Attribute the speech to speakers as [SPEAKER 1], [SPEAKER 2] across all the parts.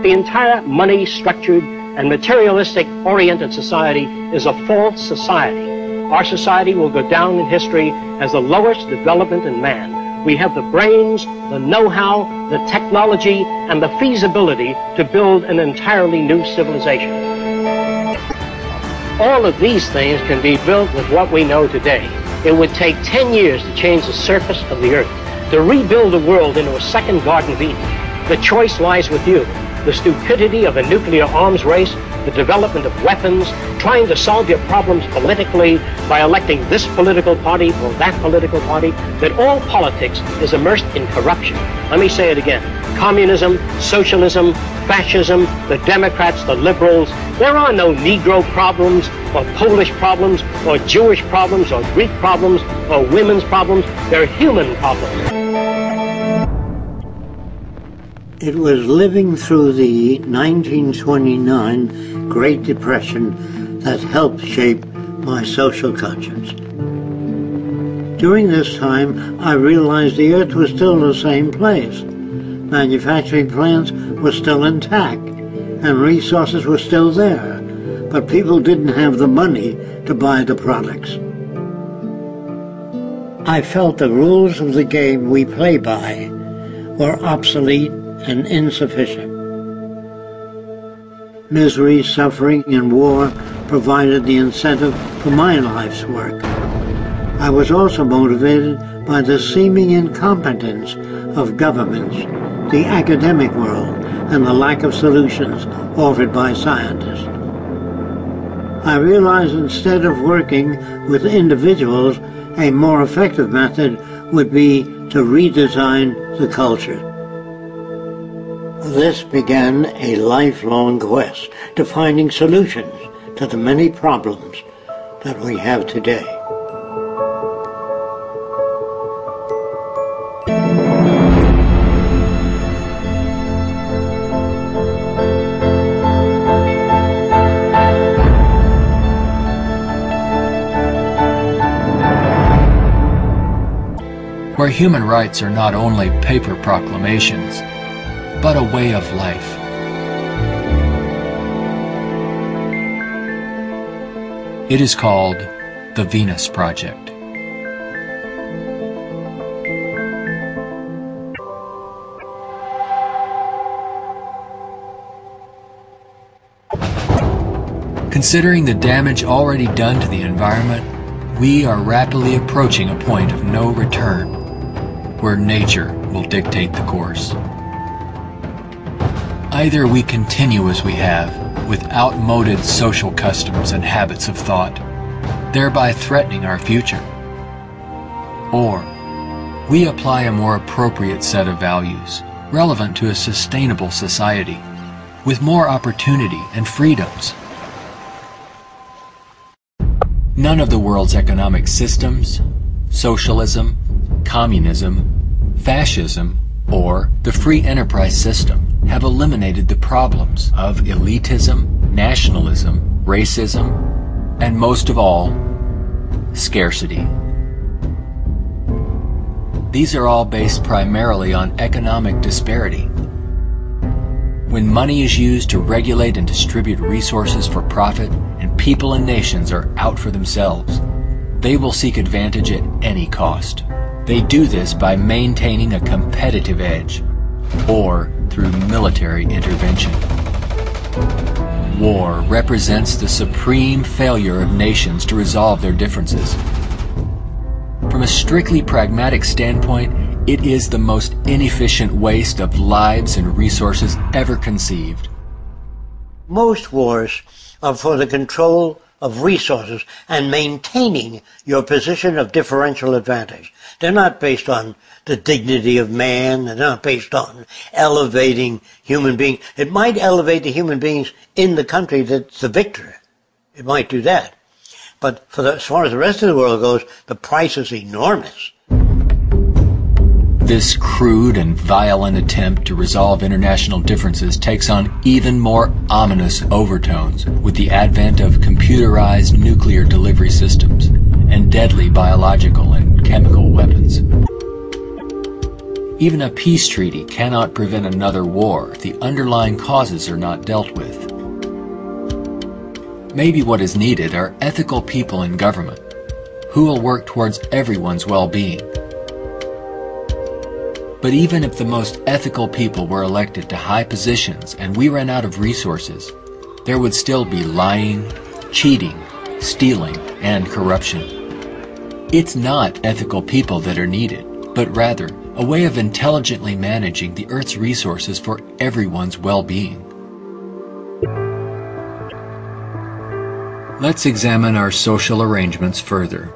[SPEAKER 1] The entire money-structured and materialistic-oriented society is a false society. Our society will go down in history as the lowest development in man. We have the brains, the know-how, the technology, and the feasibility to build an entirely new civilization. All of these things can be built with what we know today. It would take 10 years to change the surface of the earth, to rebuild the world into a second Garden of Eden. The choice lies with you. The stupidity of a nuclear arms race, the development of weapons, trying to solve your problems politically by electing this political party or that political party, that all politics is immersed in corruption. Let me say it again. Communism, socialism, fascism, the Democrats, the liberals, there are no Negro problems or Polish problems or Jewish problems or Greek problems or women's problems. They're human problems.
[SPEAKER 2] It was living through the 1929 Great Depression that helped shape my social conscience. During this time, I realized the earth was still the same place. Manufacturing plants were still intact, and resources were still there, but people didn't have the money to buy the products. I felt the rules of the game we play by were obsolete and insufficient. Misery, suffering, and war provided the incentive for my life's work. I was also motivated by the seeming incompetence of governments, the academic world, and the lack of solutions offered by scientists. I realized instead of working with individuals, a more effective method would be to redesign the culture. This began a lifelong quest to finding solutions to the many problems that we have today.
[SPEAKER 3] Where human rights are not only paper proclamations, but a way of life. It is called the Venus Project. Considering the damage already done to the environment, we are rapidly approaching a point of no return, where nature will dictate the course. Either we continue as we have, with outmoded social customs and habits of thought, thereby threatening our future, or we apply a more appropriate set of values, relevant to a sustainable society, with more opportunity and freedoms. None of the world's economic systems, socialism, communism, fascism, or the free enterprise system have eliminated the problems of elitism, nationalism, racism, and most of all, scarcity. These are all based primarily on economic disparity. When money is used to regulate and distribute resources for profit, and people and nations are out for themselves, they will seek advantage at any cost. They do this by maintaining a competitive edge, or through military intervention. War represents the supreme failure of nations to resolve their differences. From a strictly pragmatic standpoint, it is the most inefficient waste of lives and resources ever conceived.
[SPEAKER 2] Most wars are for the control of resources and maintaining your position of differential advantage. They're not based on the dignity of man. They're not based on elevating human beings. It might elevate the human beings in the country that's the victor. It might do that. But as far as the rest of the world goes, the price is enormous.
[SPEAKER 3] This crude and violent attempt to resolve international differences takes on even more ominous overtones with the advent of computerized nuclear delivery systems and deadly biological and chemical weapons. Even a peace treaty cannot prevent another war if the underlying causes are not dealt with. Maybe what is needed are ethical people in government who will work towards everyone's well-being. But even if the most ethical people were elected to high positions and we ran out of resources, there would still be lying, cheating, stealing, and corruption. It's not ethical people that are needed, but rather a way of intelligently managing the Earth's resources for everyone's well-being. Let's examine our social arrangements further.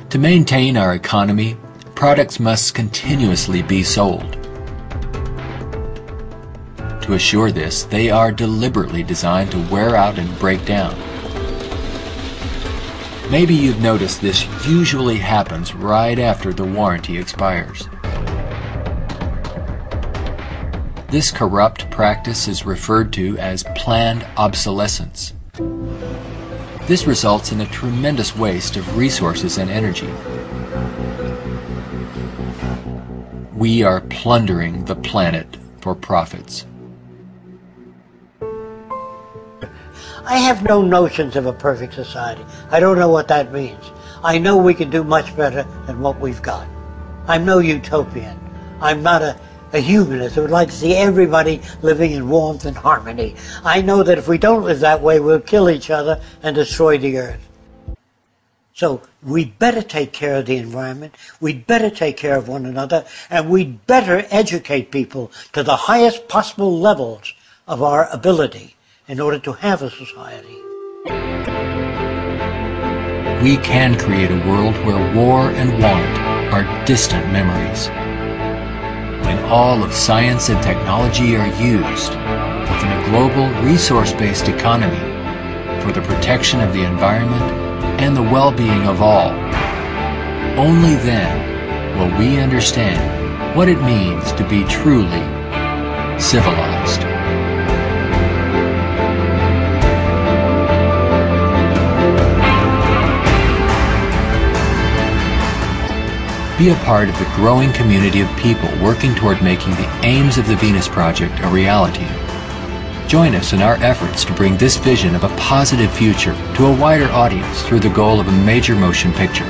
[SPEAKER 3] To maintain our economy, products must continuously be sold. To assure this, they are deliberately designed to wear out and break down. Maybe you've noticed this usually happens right after the warranty expires. This corrupt practice is referred to as planned obsolescence. This results in a tremendous waste of resources and energy. We are plundering the planet for profits.
[SPEAKER 2] I have no notions of a perfect society. I don't know what that means. I know we can do much better than what we've got. I'm no utopian. I'm not a humanist who would like to see everybody living in warmth and harmony. I know that if we don't live that way, we'll kill each other and destroy the earth. So we'd better take care of the environment, we'd better take care of one another, and we'd better educate people to the highest possible levels of our ability in order to have a society.
[SPEAKER 3] We can create a world where war and want are distant memories. When all of science and technology are used within a global resource-based economy for the protection of the environment and the well-being of all, only then will we understand what it means to be truly civilized. Be a part of the growing community of people working toward making the aims of the Venus Project a reality. Join us in our efforts to bring this vision of a positive future to a wider audience through the goal of a major motion picture.